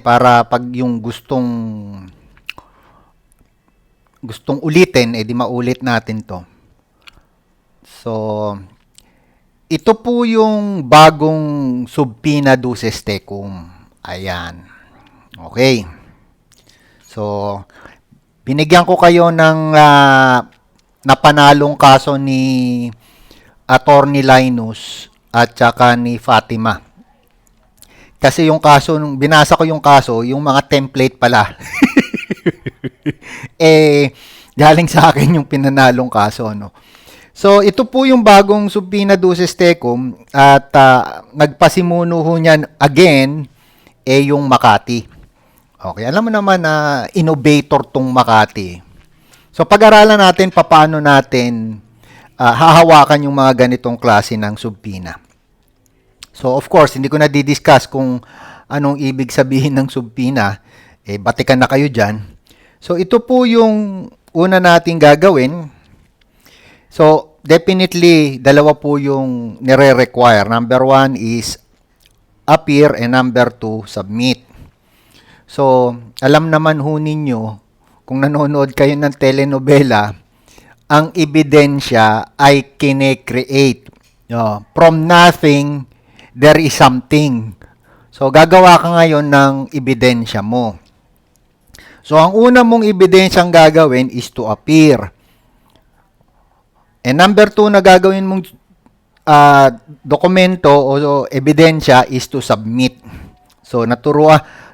para pag yung gustong ulitin, edi maulit natin to. So, ito po yung bagong Subpoena Duces Tecum. Ayan. Okay. So, binigyan ko kayo ng napanalong kaso ni Attorney Linus at saka ni Fatima. Kasi yung kaso, nung binasa ko yung kaso, yung mga template pala. Galing sa akin yung pinanalong kaso, no? So, ito po yung bagong Subpoena Duces Tecum at nagpasimuno ho niyan again, yung Makati. Okay, alam mo naman na innovator tong Makati. So, pag-aralan natin paano natin hahawakan yung mga ganitong klase ng subpoena. So, of course, hindi ko na di-discuss kung anong ibig sabihin ng subpoena. Batikan na kayo dyan. So, ito po yung una nating gagawin. So, definitely, dalawa po yung nire-require. Number 1 is appear and number 2, submit. So, alam naman ho ninyo, kung nanonood kayo ng telenovela, ang ebidensya ay kine-create. From nothing, there is something. So, gagawa ka ngayon ng ebidensya mo. So, ang una mong ebidensyang gagawin is to appear. And number 2 na gagawin mong dokumento o ebidensya is to submit. So,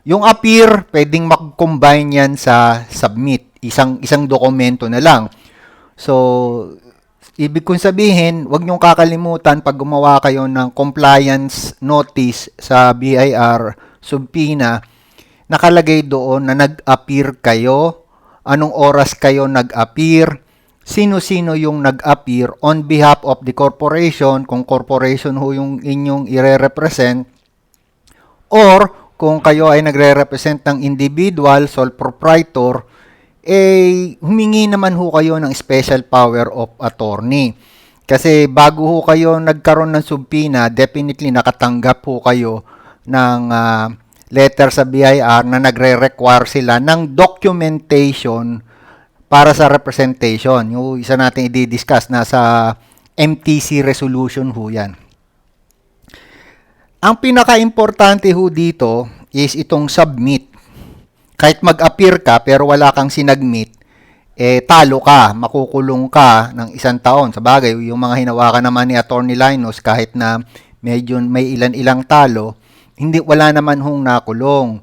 yung appear, pwedeng mag-combine yan sa submit. Isang dokumento na lang. So, ibig kong sabihin, huwag niyong kakalimutan pag gumawa kayo ng compliance notice sa BIR subpoena, nakalagay doon na nag-appear kayo, anong oras kayo nag-appear, sino-sino yung nag-appear on behalf of the corporation, kung corporation ho yung inyong ire-represent, or kung kayo ay nagre-represent ng individual, sole proprietor, humingi naman ho kayo ng special power of attorney. Kasi bago ho kayo nagkaroon ng subpoena, definitely nakatanggap ho kayo ng letter sa BIR na nagre-require sila ng documentation para sa representation. Yung isa natin i-discuss na sa MTC resolution ho yan. Ang pinaka-importante ho dito is itong submit. Kahit mag-appear ka pero wala kang sinagmit, talo ka, makukulong ka ng 1 taon. Sa bagay, yung mga hinawakan naman ni Attorney Linus, kahit na medyo may ilan-ilang talo, wala naman hong nakulong.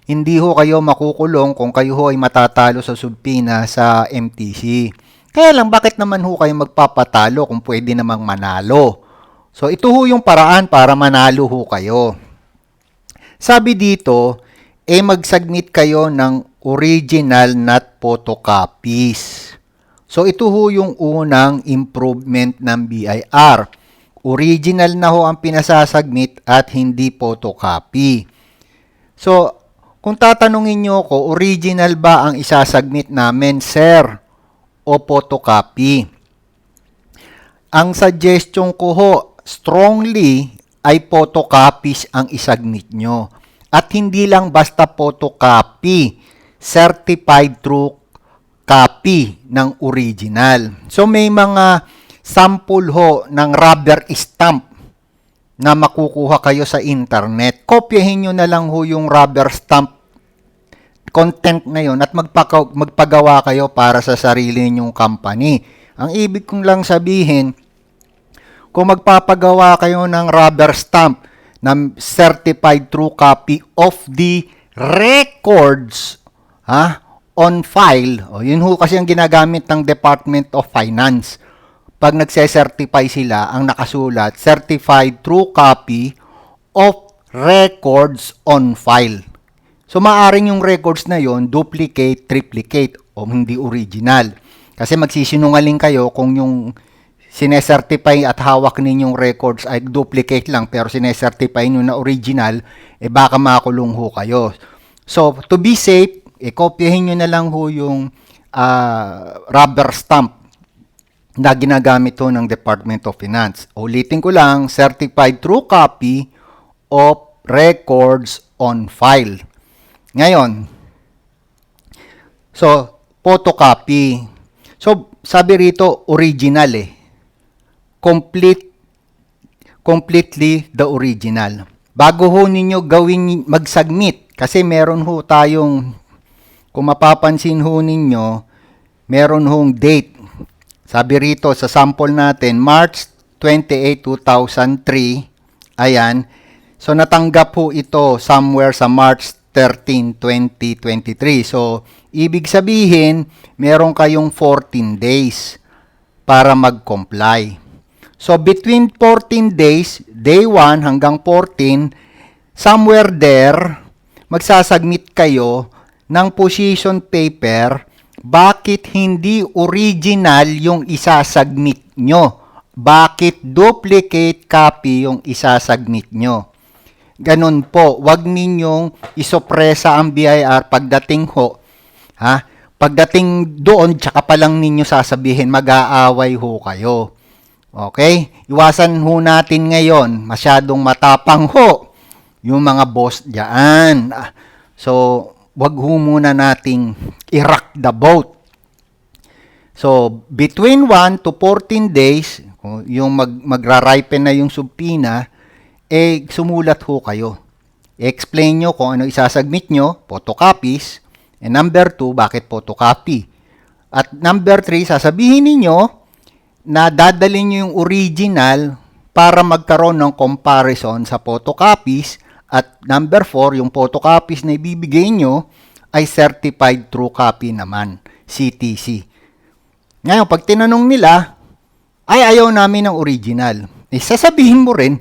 Hindi ho kayo makukulong kung kayo ho ay matatalo sa subpoena sa MTC. Kaya lang, bakit naman ho kayo magpapatalo kung pwede namang manalo? So, ito ho yung paraan para manalo ho kayo. Sabi dito, mag-submit kayo ng original not photocopies. So, ito ho yung unang improvement ng BIR. Original na ho ang pinasasubmit at hindi photocopy. So, kung tatanungin nyo ko, original ba ang isasubmit namin, sir, o photocopy? Ang suggestion ko ho, strongly, ay photocopies ang isubmit nyo. At hindi lang basta photocopy, certified true copy ng original. So, may mga sample ho ng rubber stamp na makukuha kayo sa internet. Kopyahin nyo na lang ho yung rubber stamp content na yun at magpagawa kayo para sa sarili ninyong company. Ang ibig kong lang sabihin, kung magpapagawa kayo ng rubber stamp na certified true copy of the records on file, yun ho kasi ang ginagamit ng Department of Finance. Pag nagse-certify sila, ang nakasulat, certified true copy of records on file. So, maaring yung records na yon duplicate, triplicate, o hindi original. Kasi magsisinungaling kayo kung yung sinecertify at hawak ninyong records ay duplicate lang, pero sinecertify nyo na original, baka makulong ho kayo. So, to be safe, kopyahin nyo na lang ho yung rubber stamp na ginagamit ho ng Department of Finance. Ulitin ko lang, certified true copy of records on file. Ngayon, so, photocopy. So, sabi rito, original eh. Completely the original. Bago ho ninyo gawin mag-submit, kasi meron ho tayong, kung mapapansin ho ninyo, meron hong date. Sabi rito sa sample natin, March 28, 2003. Ayan. So, natanggap po ito somewhere sa March 13, 2023. So, ibig sabihin, meron kayong 14 days para mag-comply. So, between 14 days, day 1 hanggang 14, somewhere there, magsasubmit kayo ng position paper. Bakit hindi original yung isasubmit nyo? Bakit duplicate copy yung isasubmit nyo? Ganun po, wag ninyong isopresa ang BIR pagdating ho. Ha? Pagdating doon, tsaka pa lang ninyo sasabihin, mag-aaway ho kayo. Okay? Iwasan ho natin ngayon, masyadong matapang ho yung mga boss dyan. So, wag ho muna nating i-rock the boat. So, between 1 to 14 days, yung magra-ripen na yung subpoena, sumulat ho kayo. Explain nyo kung ano isasubmit nyo, photocopies, and number 2, bakit photocopy. At number 3, sasabihin ninyo na dadalhin nyo yung original para magkaroon ng comparison sa photocopies. At number 4, yung photocopies na ibibigay nyo ay certified true copy naman, CTC. Ngayon, pag tinanong nila, ay ayaw namin ng original. Sasabihin mo rin,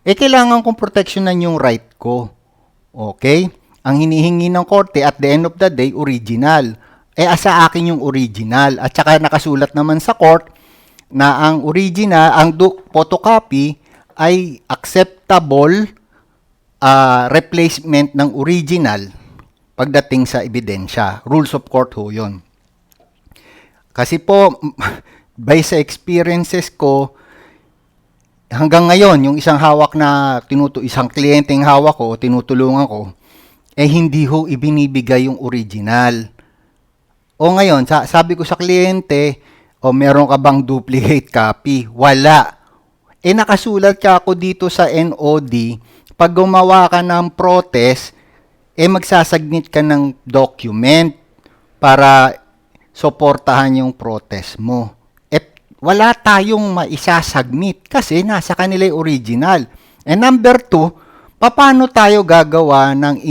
kailangan kong proteksyonan yung right ko. Okay? Ang hinihingi ng korte at the end of the day, original. Asa akin yung original. At saka nakasulat naman sa court na ang original, ang photocopy ay acceptable replacement ng original pagdating sa ebidensya. Rules of court ho yun. Kasi po, by sa experiences ko, hanggang ngayon, yung isang hawak na isang kliyenteng hawak ko o tinutulungan ko, hindi ho ibinibigay yung original. O ngayon, sabi ko sa kliyente, meron ka bang duplicate copy? Wala. Nakasulat ka ako dito sa NOD, pag gumawa ka ng protest, magsasubmit ka ng document para suportahan yung protest mo. Wala tayong maisasubmit kasi nasa kanila yung original. And number 2, paano tayo gagawa ng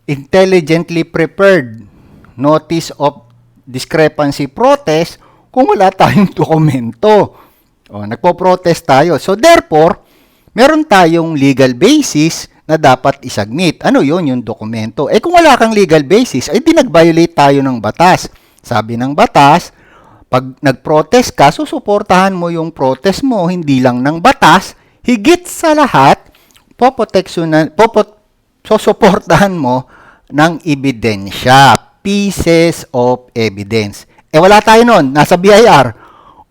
intelligently prepared notice of discrepancy protest kung wala tayong dokumento? Nagpo-protest tayo. So therefore, meron tayong legal basis na dapat isubmit. Ano yun? Yung dokumento. Kung wala kang legal basis, di nag-violate tayo ng batas. Sabi ng batas, pag nag-protest ka, susuportahan mo yung protest mo, hindi lang ng batas, higit sa lahat, susuportahan mo ng ebidensya, pieces of evidence. Wala tayo nun, nasa BIR.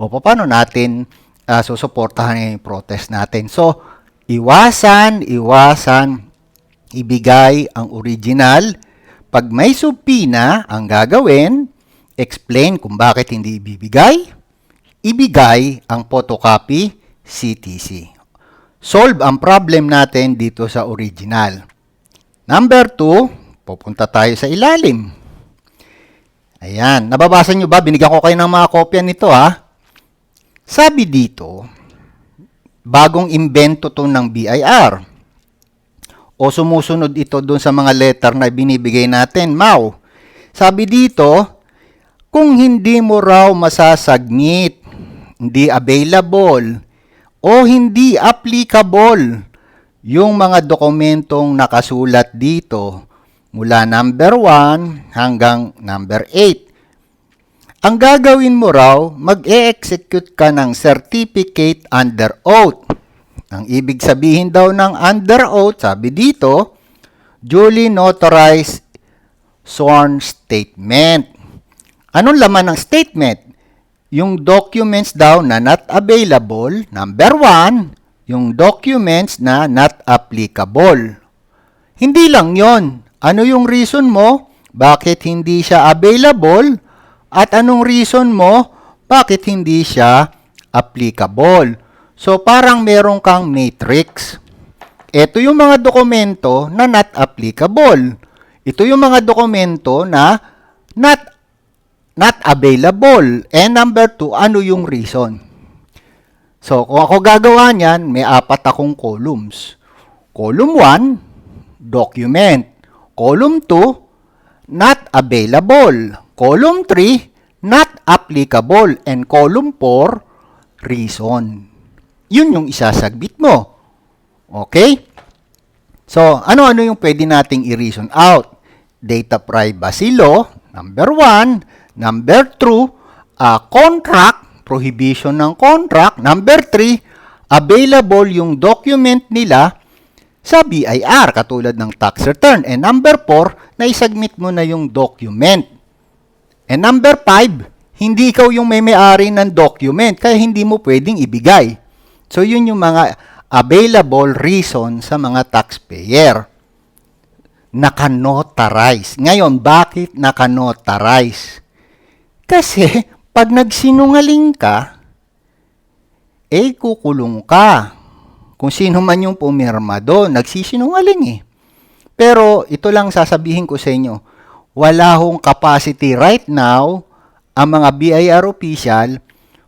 Paano natin susuportahan yung protest natin? So, iwasan, ibigay ang original. Pag may subpoena, ang gagawin, explain kung bakit hindi ibigay ang photocopy CTC. Solve ang problem natin dito sa original. Number 2, pupunta tayo sa ilalim. Ayan, nababasa nyo ba? Binigyan ko kayo ng mga kopya nito ha. Sabi dito, bagong imbento to ng BIR. O sumusunod ito dun sa mga letter na binibigay natin, MAU. Sabi dito, kung hindi mo raw masasubmit, hindi available, o hindi applicable yung mga dokumentong nakasulat dito mula number 1 hanggang number 8. Ang gagawin mo raw, mag-e-execute ka ng certificate under oath. Ang ibig sabihin daw ng under oath, sabi dito, duly notarized sworn statement. Anong laman ng statement? Yung documents daw na not available, number 1, yung documents na not applicable. Hindi lang yon, Ano yung reason mo? Bakit hindi siya available? At anong reason mo? Bakit hindi siya applicable? So, parang meron kang matrix. Ito yung mga dokumento na not applicable. Ito yung mga dokumento na not available. And number 2, ano yung reason? So, kung ako gagawa niyan, may 4 akong columns. Column 1, document. Column 2, not available. Column 3, not applicable. And column 4, reason. Yun yung isasubmit mo. Okay? So, ano-ano yung pwede nating i-reason out? Data privacy law, number 1. Number 2, contract, prohibition ng contract. Number 3, available yung document nila sa BIR, katulad ng tax return. And number 4, na-submit mo na yung document. And number 5, hindi ikaw yung may-ari ng document, kaya hindi mo pwedeng ibigay. So, yun yung mga available reason sa mga taxpayer. Naka-notarize. Ngayon, bakit naka-notarize? Kasi, pag nagsinungaling ka, kukulong ka. Kung sino man yung pumirma doon, nagsisinungaling eh. Pero, ito lang sasabihin ko sa inyo, wala hong capacity right now ang mga BIR official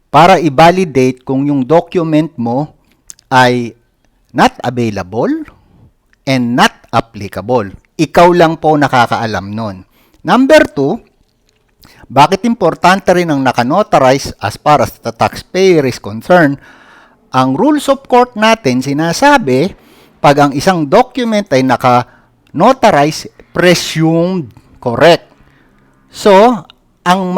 para i-validate kung yung document mo ay not available and not applicable. Ikaw lang po nakakaalam nun. Number 2, bakit importante rin ang naka-notarize as far as the taxpayer is concerned? Ang rules of court natin sinasabi, pag ang isang document ay naka-notarize, presumed correct. So, ang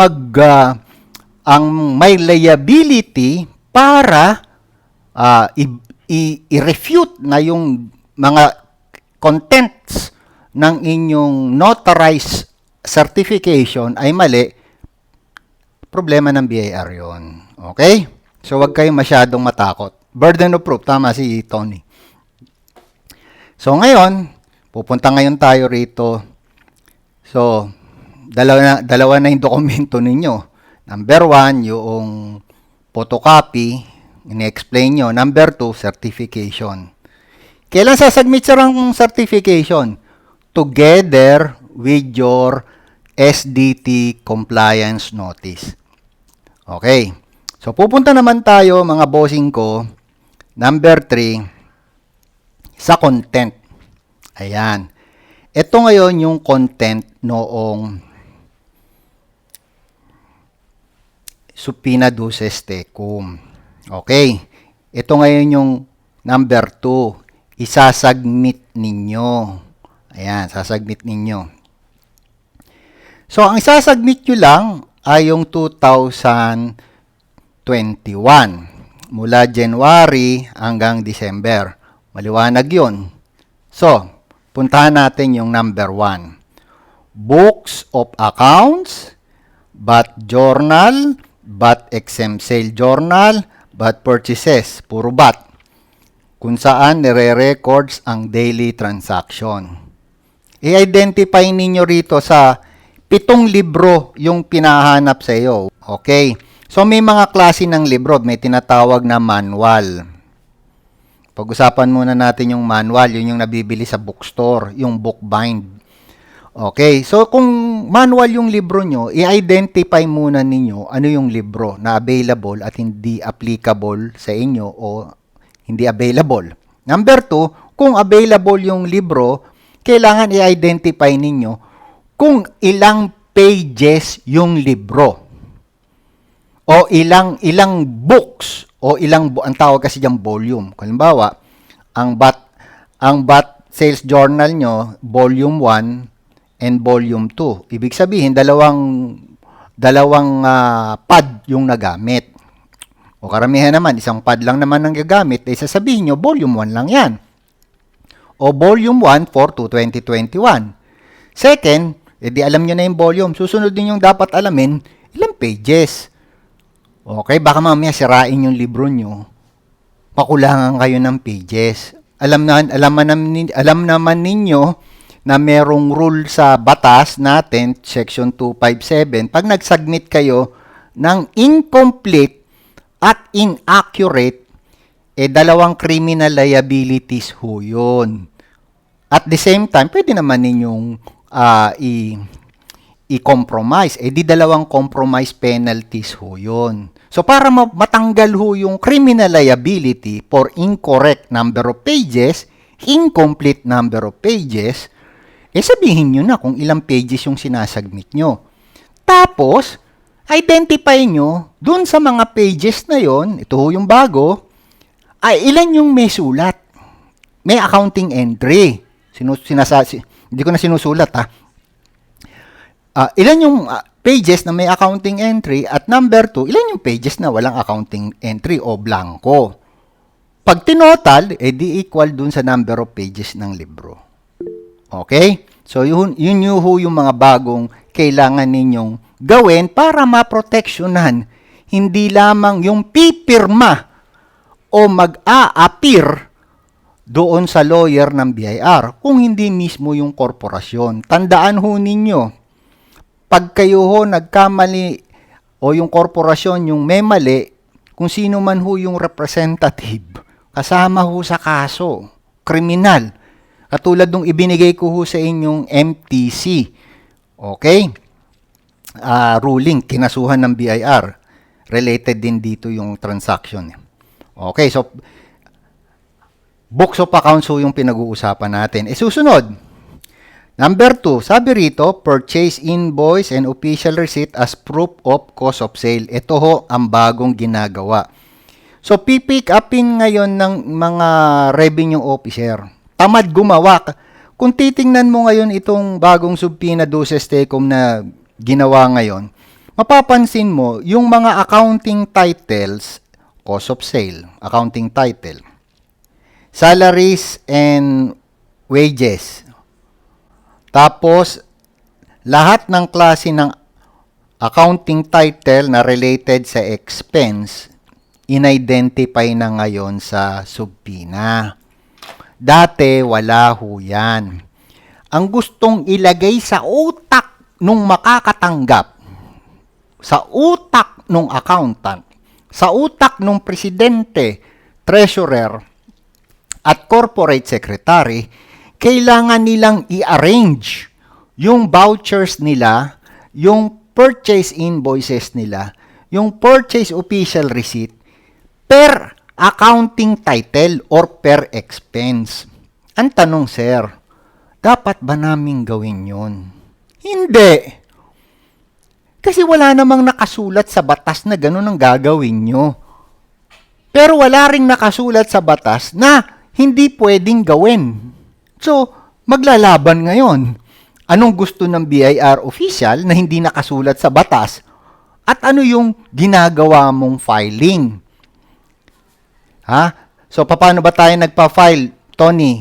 may liability para i-refute na yung mga contents ng inyong notarized certification ay mali, problema ng BIR yun. Okay? So, wag kayong masyadong matakot. Burden of proof, tama si Tony. So, ngayon, pupunta ngayon tayo rito. So, dalawa na yung dokumento ninyo. Number 1, yung photocopy, ini-explain nyo. Number 2, certification. Kailan sasubmit ang certification? Together with your SDT compliance notice. Okay. So, pupunta naman tayo, mga bossing ko, number 3, sa content. Ayan. Ito ngayon yung content noong subpoena duces tecum. Okay. Ito ngayon yung number 2. Isasubmit ninyo. Ayan, sasubmit ninyo. So, ang isasubmit nyo lang ay yung 2021. Mula January hanggang December. Maliwanag yun. So, puntahan natin yung number 1. Books of accounts, VAT journal, VAT exempt sale journal, VAT purchases, puro VAT. Kung saan nire-records ang daily transaction. I-identify ninyo rito sa 7 libro yung pinahanap sa iyo. Okay. So, may mga klase ng libro. May tinatawag na manual. Pag-usapan muna natin yung manual. Yun yung nabibili sa bookstore. Yung book bind. Okay. So, kung manual yung libro nyo, i-identify muna ninyo ano yung libro na available at hindi applicable sa inyo o hindi available. Number 2, kung available yung libro, kailangan i-identify ninyo kung ilang pages yung libro. O ilang books o ang tawag kasi diyang volume. Halimbawa, ang VAT sales journal nyo, volume 1 and volume 2. Ibig sabihin, dalawang pad yung nagamit. O karamihan naman, isang pad lang naman ang gagamit, ay sasabihin nyo, volume 1 lang yan. O volume 1 for 2021. Second, edi alam nyo na yung volume. Susunod din yung dapat alamin, ilang pages. Okay, baka mamaya sirain yung libro nyo. Pakulangan kayo ng pages. Alam naman ninyo na merong rule sa batas natin, Section 257, pag nag-submit kayo ng incomplete at inaccurate, dalawang criminal liabilities ho yun. At the same time, pwede naman ninyong i-compromise. Di dalawang compromise penalties ho yun. So, para matanggal ho yung criminal liability for incorrect number of pages, incomplete number of pages, sabihin nyo na kung ilang pages yung sinasubmit nyo. Tapos, identify nyo, dun sa mga pages na yon, ito ho yung bago, ilan yung may sulat. May accounting entry. Hindi ko na sinusulat, ha. Ilan yung pages na may accounting entry, at number 2, ilan yung pages na walang accounting entry o blanco. Pag tinotal, di equal dun sa number of pages ng libro. Okay? So, yun yung mga bagong kailangan ninyong gawin para maproteksyonan. Hindi lamang yung pipirma o mag-a-appear doon sa lawyer ng BIR, kung hindi mismo yung korporasyon. Tandaan ho ninyo, pag kayo ho nagkamali o yung korporasyon yung may mali, kung sino man ho yung representative, kasama ho sa kaso, kriminal. Katulad nung ibinigay ko ho sa inyong MTC, okay? Ruling, kinasuhan ng BIR. Related din dito yung transaction. Okay, so, books of accounts ho yung pinag-uusapan natin. Susunod, number 2, sabi rito, purchase invoice and official receipt as proof of cost of sale. Ito ho ang bagong ginagawa. So, pipick upin ngayon ng mga revenue officer. Tamad gumawa. Kung titingnan mo ngayon itong bagong subpoena duces tecum na ginawa ngayon, mapapansin mo yung mga accounting titles, cost of sale, accounting title, salaries and wages. Tapos, lahat ng klase ng accounting title na related sa expense, in-identify na ngayon sa subpoena. Dati, wala ho yan. Ang gustong ilagay sa utak nung makakatanggap, sa utak nung accountant, sa utak nung presidente, treasurer, at corporate secretary, kailangan nilang i-arrange yung vouchers nila, yung purchase invoices nila, yung purchase official receipt, per accounting title or per expense. Ang tanong, sir, dapat ba naming gawin yun? Hindi. Kasi wala namang nakasulat sa batas na ganun ang gagawin nyo. Pero wala ring nakasulat sa batas na hindi pwedeng gawin. So, maglalaban ngayon. Anong gusto ng BIR official na hindi nakasulat sa batas? At ano yung ginagawa mong filing? So, paano ba tayo nagpa-file, Tony?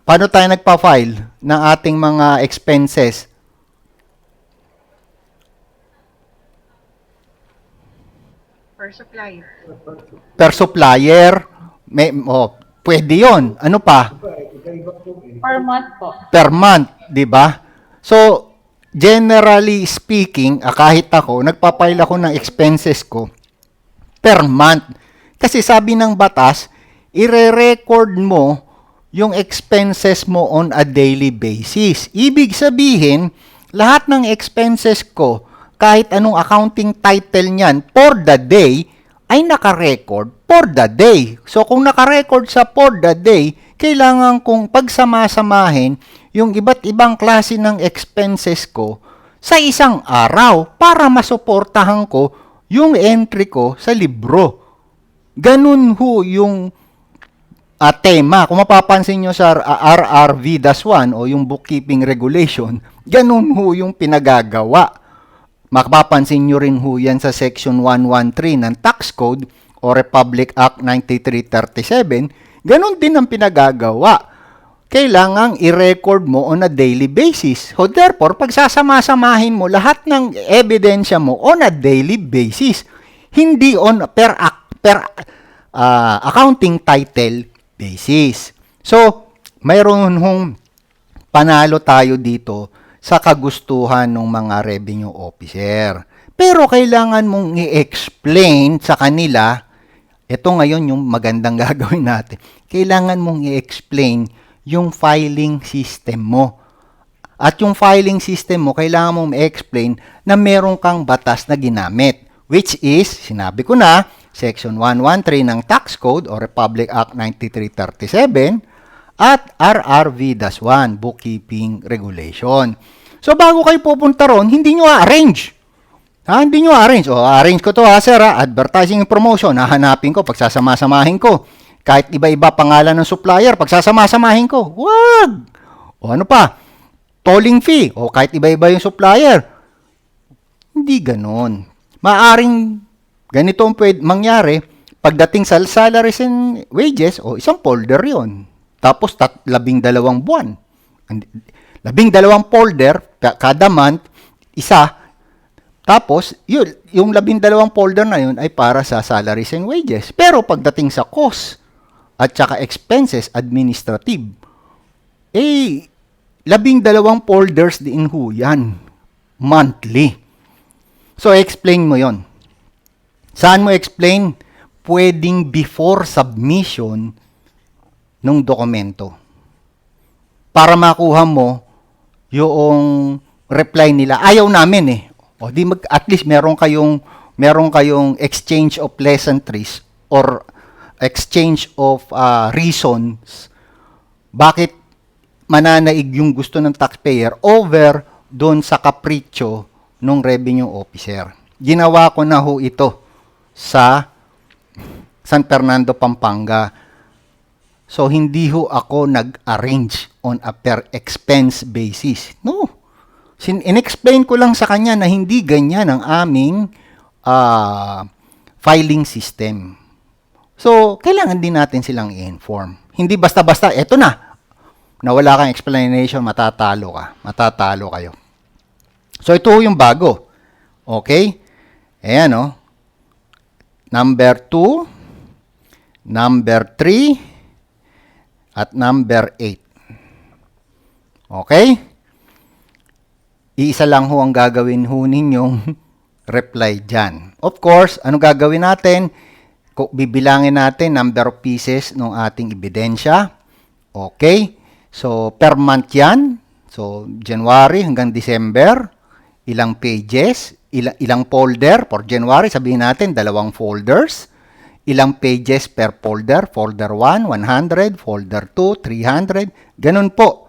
Paano tayo nagpa-file ng ating mga expenses? Per supplier. Per supplier? Pwede yon. Ano pa? Per month po. Per month, di ba? So, generally speaking, kahit ako, nagpa-file ako ng expenses ko per month. Kasi sabi ng batas, ire-record mo yung expenses mo on a daily basis. Ibig sabihin, lahat ng expenses ko, kahit anong accounting title niyan, for the day, ay naka-record for the day. So, kung naka-record sa for the day, kailangan kong pagsama-samahin yung iba't ibang klase ng expenses ko sa isang araw para masuportahan ko yung entry ko sa libro. Ganun ho yung tema. Kung mapapansin nyo sa RRV-1 o yung bookkeeping regulation, ganun ho yung pinagagawa. Mapapansin nyo rin ho yan sa Section 113 ng Tax Code o Republic Act 9337. Ganun din ang pinagagawa. Kailangang i-record mo on a daily basis. So therefore, pagsasama-samahin mo lahat ng ebidensya mo on a daily basis. Hindi on per accounting title basis. So, mayroon hong panalo tayo dito sa kagustuhan ng mga revenue officer. Pero kailangan mong i-explain sa kanila, ito ngayon yung magandang gagawin natin, kailangan mong i-explain yung filing system mo. At yung filing system mo, kailangan mong i-explain na meron kang batas na ginamit, which is, sinabi ko na, Section 113 ng Tax Code o Republic Act 9337 at RRV-1, Bookkeeping Regulation. So, bago kayo pupunta ron, hindi nyo a-arrange. Hindi nyo a-arrange. O, a-arrange ko to sir, advertising and promotion. Hahanapin ko, pagsasama-samahin ko. Kahit iba-iba pangalan ng supplier, pagsasama-samahin ko. Wag! O, ano pa? Tolling fee. O, kahit iba-iba yung supplier. Hindi ganon. Maaring ganito ang mangyari pagdating sa salaries and wages, o isang folder yon. Tapos 12 buwan. 12 folder kada month, isa. Tapos yung 12 folder na yun ay para sa salaries and wages. Pero pagdating sa cost at saka expenses administrative, 12 folders din ho yan monthly. So explain mo yon. Saan mo explain? Pwedeng before submission ng dokumento. Para makuha mo yung reply nila. Ayaw namin eh. O di at least meron kayong exchange of pleasantries or exchange of reasons bakit mananaig yung gusto ng taxpayer over doon sa kapritsyo ng revenue officer. Ginawa ko na ho ito sa San Fernando, Pampanga. So, hindi ho ako nag-arrange on a per expense basis. No. In-explain ko lang sa kanya na hindi ganyan ang aming filing system. So, kailangan din natin silang i-inform. Hindi basta-basta, eto na. Nawala kang explanation, matatalo ka. Matatalo kayo. So, ito yung bago. Okay? Ayan, o. Number 2, number 3, at number 8. Okay? Iisa lang ho ang gagawin ho ninyong reply dyan. Of course, ano gagawin natin? Bibilangin natin number of pieces ng ating ebidensya. Okay? So, per month yan. So, January hanggang December. Ilang pages, ilang folder. For January, sabihin natin, 2 folders. Ilang pages per folder. Folder 1, 100. Folder 2, 300. Ganun po.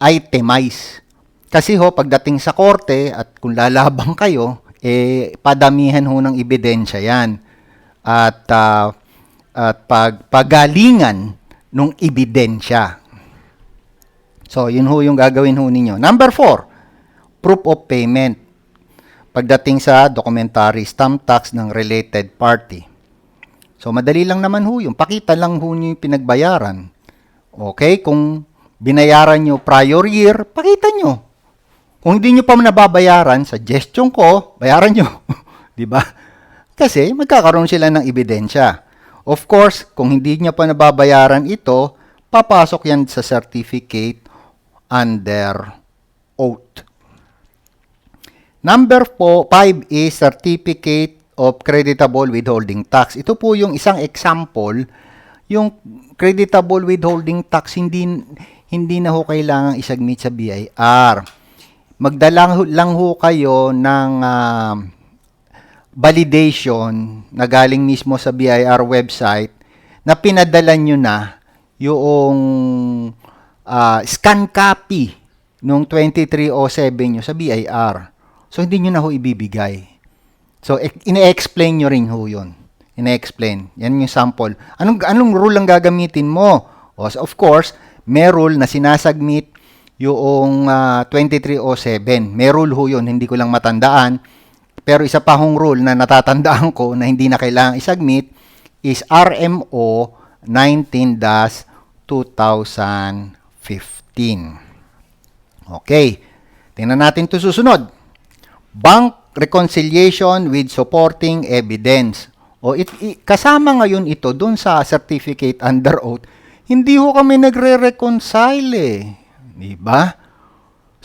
Itemize. Kasi ho, pagdating sa korte at kung lalabang kayo, padamihan ho ng ebidensya yan. At pagalingan ng ebidensya. So, yun ho yung gagawin ho ninyo. Number 4, proof of payment. Pagdating sa documentary stamp tax ng related party. So, madali lang naman ho yung pakita lang ho nyo yung pinagbayaran. Okay? Kung binayaran nyo prior year, pakita nyo. Kung hindi nyo pa nababayaran, suggestion ko, bayaran nyo. Diba? Kasi magkakaroon sila ng ebidensya. Of course, kung hindi nyo pa nababayaran ito, papasok yan sa certificate under oath. Number 5 is Certificate of Creditable Withholding Tax. Ito po yung isang example. Yung creditable withholding tax, hindi na ho kailangang isubmit sa BIR. Magdala lang ho kayo ng validation na galing mismo sa BIR website na pinadala nyo na yung scan copy nung 2307 nyo sa BIR. So, hindi nyo na ho ibibigay. So, ine-explain nyo rin ho yun. Ine-explain. Yan yung sample. Anong rule ang gagamitin mo? Of course, may rule na sinasubmit yung 2307. May rule ho yun. Hindi ko lang matandaan. Pero isa pa hong rule na natatandaan ko na hindi na kailangang isubmit is RMO 19-2015. Okay. Tingnan natin ito susunod. Bank reconciliation with supporting evidence. Kasama ngayon ito dun sa certificate under oath, Hindi ho kami nagre-reconcile eh. Di ba?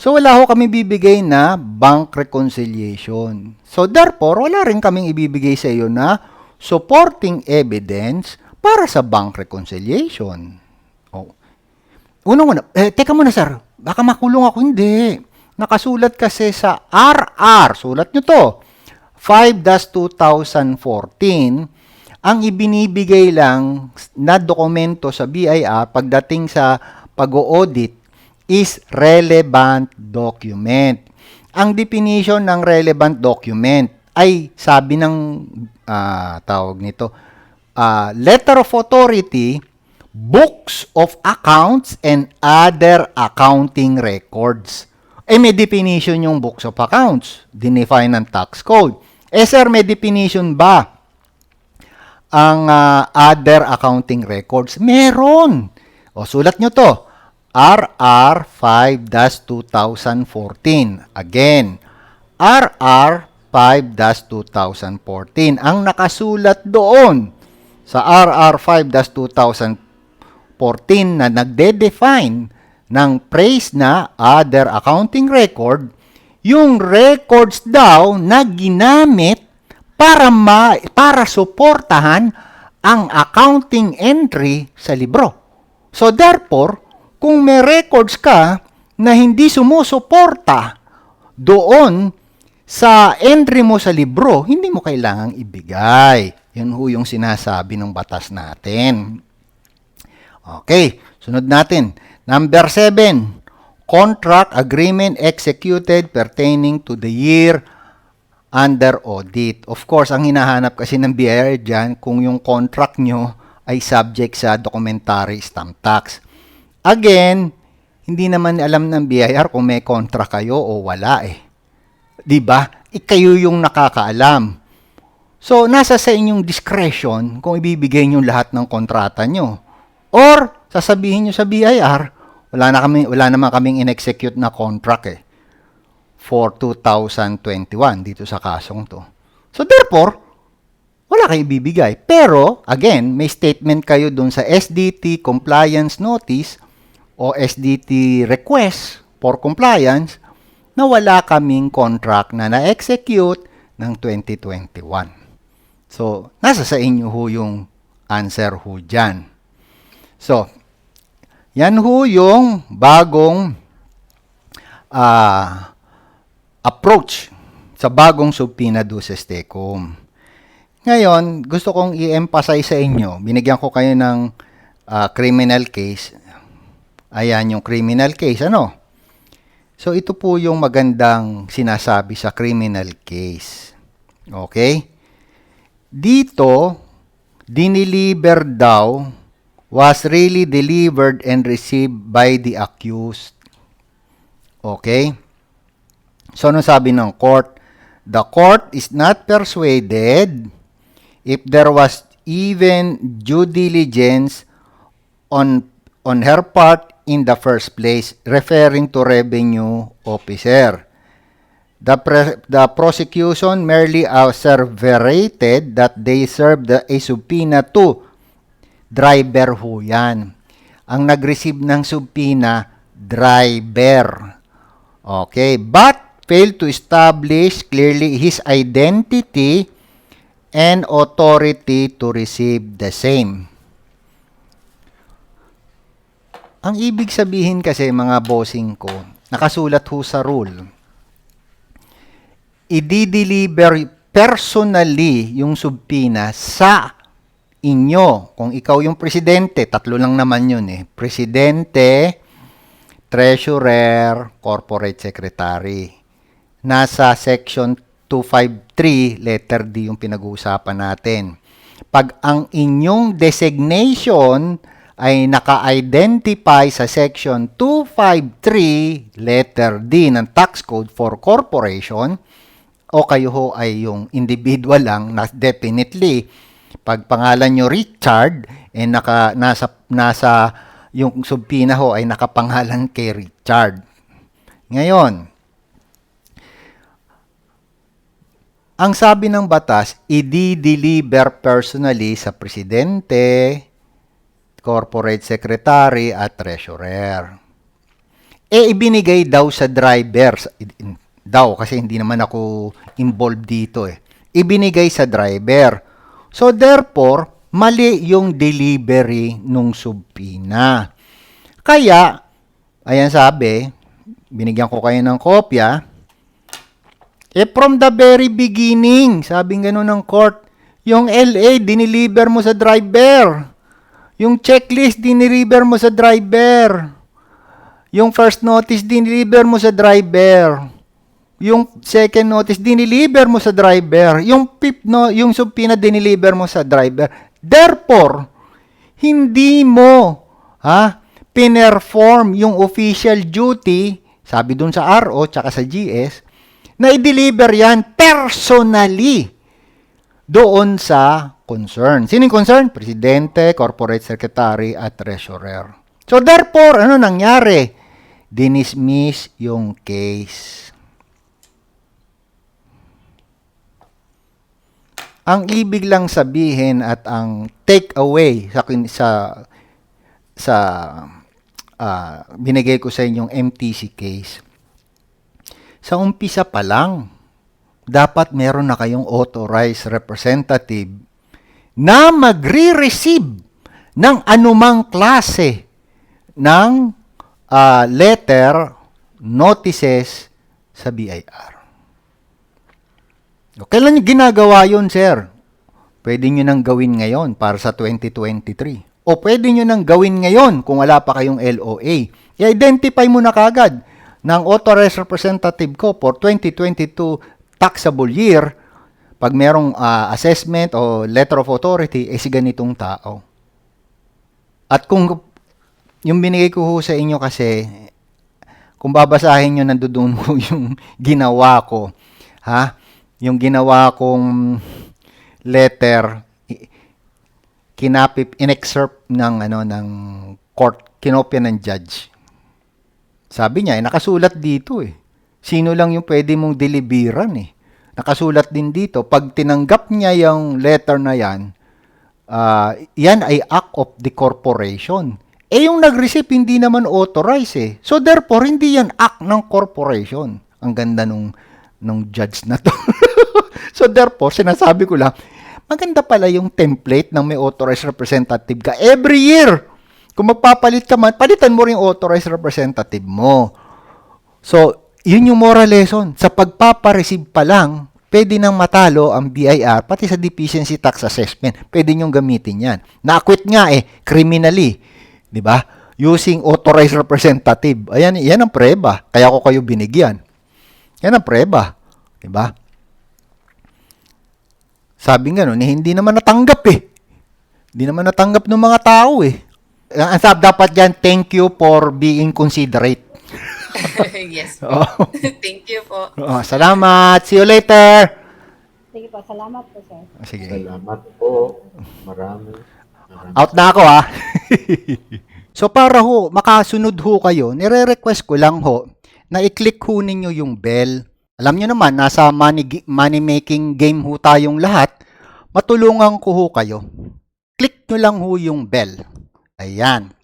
So, wala ho kami bibigay na bank reconciliation. So, therefore, wala rin kaming ibibigay sa iyo na supporting evidence para sa bank reconciliation. Oh. Unang-una, teka muna sir, baka makulong ako. Hindi. Nakasulat kasi sa RR, sulat nyo to, 5-2014, ang ibinibigay lang na dokumento sa BIR pagdating sa pag-audit is relevant document. Ang definition ng relevant document ay sabi ng tawag nito, letter of authority, books of accounts, and other accounting records. May definition yung books of accounts, dinefine ng tax code. Sir, may definition ba ang other accounting records? Meron. O, sulat nyo to. RR 5-2014. Again, RR 5-2014. Ang nakasulat doon sa RR 5-2014 na nagde-define ng phrase na other accounting record, yung records daw na ginamit para suportahan ang accounting entry sa libro. So therefore, kung may records ka na hindi sumusuporta doon sa entry mo sa libro, hindi mo kailangang ibigay. Yun ho yung sinasabi ng batas natin. Okay, sunod natin. Number 7, contract agreement executed pertaining to the year under audit. Of course, ang hinahanap kasi ng BIR dyan kung yung contract nyo ay subject sa documentary stamp tax. Again, hindi naman alam ng BIR kung may contract kayo o wala eh. Diba? Kayo yung nakakaalam. So, nasa sa inyong discretion kung ibibigay nyo lahat ng kontrata nyo. Or, sasabihin nyo sa BIR, wala naman kaming in-execute na contract eh for 2021 dito sa kasong to. So therefore, wala kayo ibibigay. Pero, again, may statement kayo dun sa SDT compliance notice o SDT request for compliance na wala kaming contract na na-execute ng 2021. So, nasa sa inyo ho yung answer ho dyan. So, yan ho yung bagong approach sa bagong subpoena duces tecum. Ngayon, gusto kong i-emphasize sa inyo, binigyan ko kayo ng criminal case. Ayan yung criminal case, ano? So, ito po yung magandang sinasabi sa criminal case. Okay? Dito, diniliver daw was really delivered and received by the accused. Okay? So, ano sabi ng court? The court is not persuaded if there was even due diligence on her part in the first place, referring to revenue officer. The prosecution merely asseverated that they served a subpoena to driver ho yan. Ang nag-receive ng subpoena, driver. Okay, but failed to establish clearly his identity and authority to receive the same. Ang ibig sabihin kasi mga bossing ko, nakasulat ho sa rule, i-deliver personally yung subpoena sa inyo. Kung ikaw yung presidente, tatlo lang naman yun eh. Presidente, treasurer, corporate secretary. Nasa section 253, letter D yung pinag-uusapan natin. Pag ang inyong designation ay naka-identify sa section 253, letter D ng tax code for corporation, o kayo ho ay yung individual lang na definitely pag pangalan nyo Richard, nasa yung subpoena ho ay nakapangalan kay Richard. Ngayon, ang sabi ng batas, i-deliver personally sa presidente, corporate secretary at treasurer. Ibinigay daw sa driver, daw kasi hindi naman ako involved dito Ibinigay sa driver. So therefore, mali yung delivery nung subpina. Kaya, ayan sabi, binigyan ko kayo ng kopya, from the very beginning, sabing gano'n ng court, yung LA, diniliver mo sa driver. Yung checklist, diniliver mo sa driver. Yung first notice, diniliver mo sa driver. Yung second notice, diniliver mo sa driver. Yung fifth, yung subpoena, diniliver mo sa driver. Therefore, hindi mo pinerform yung official duty, sabi dun sa RO tsaka sa GS, na i-deliver yan personally doon sa concern. Sino yung concern? Presidente, corporate secretary, at treasurer. So therefore, ano nangyari? Dinismiss yung case. Ang ibig lang sabihin at ang take away sa binigay ko sa inyong MTC case, sa umpisa pa lang, dapat meron na kayong authorized representative na magre-receive ng anumang klase ng letter, notices sa BIR. Kailan nyo ginagawa yun, sir? Pwede nyo nang gawin ngayon para sa 2023. O pwede nyo nang gawin ngayon kung wala pa kayong LOA. I-identify mo na kagad ng authorized representative ko for 2022 taxable year. Pag merong assessment o letter of authority, si ganitong tao. At kung yung binigay ko ho sa inyo kasi, kung babasahin nyo, nandoon ho yung ginawa ko. Yung ginawa kong letter, in-excerpt ng court, kinopya ng judge. Sabi niya, nakasulat dito Sino lang yung pwede mong deliveran Nakasulat din dito, pag tinanggap niya yung letter na yan, yan ay act of the corporation. Yung nag-receive hindi naman authorized So therefore, hindi yan act ng corporation. Ang ganda nung judge na to. So therefore, sinasabi ko lang, maganda pala yung template ng may authorized representative ka. Every year, kung magpapalit ka man, palitan mo rin yung authorized representative mo. So, yun yung moral lesson. Sa pagpapareceive pa lang, pwede nang matalo ang BIR, pati sa deficiency tax assessment. Pwede nyong gamitin yan. Na-acquit nga criminally. Diba? Using authorized representative. Ayan, yan ang preba. Kaya ko kayo binigyan. Yan ang preba. Diba? Sabi nga hindi naman natanggap Hindi naman natanggap ng mga tao Ang sabi dapat dyan, thank you for being considerate. Yes. Oh. Thank you po. Salamat. See you later. Sige po, salamat po, sir. Sige. Salamat po. Marami. Out na ako So para makasunod kayo, nire-request ko lang na i-click ninyo yung bell. Alam nyo naman, nasa money making game tayong lahat. Matulungan ko kayo. Click nyo lang yung bell. Ayan.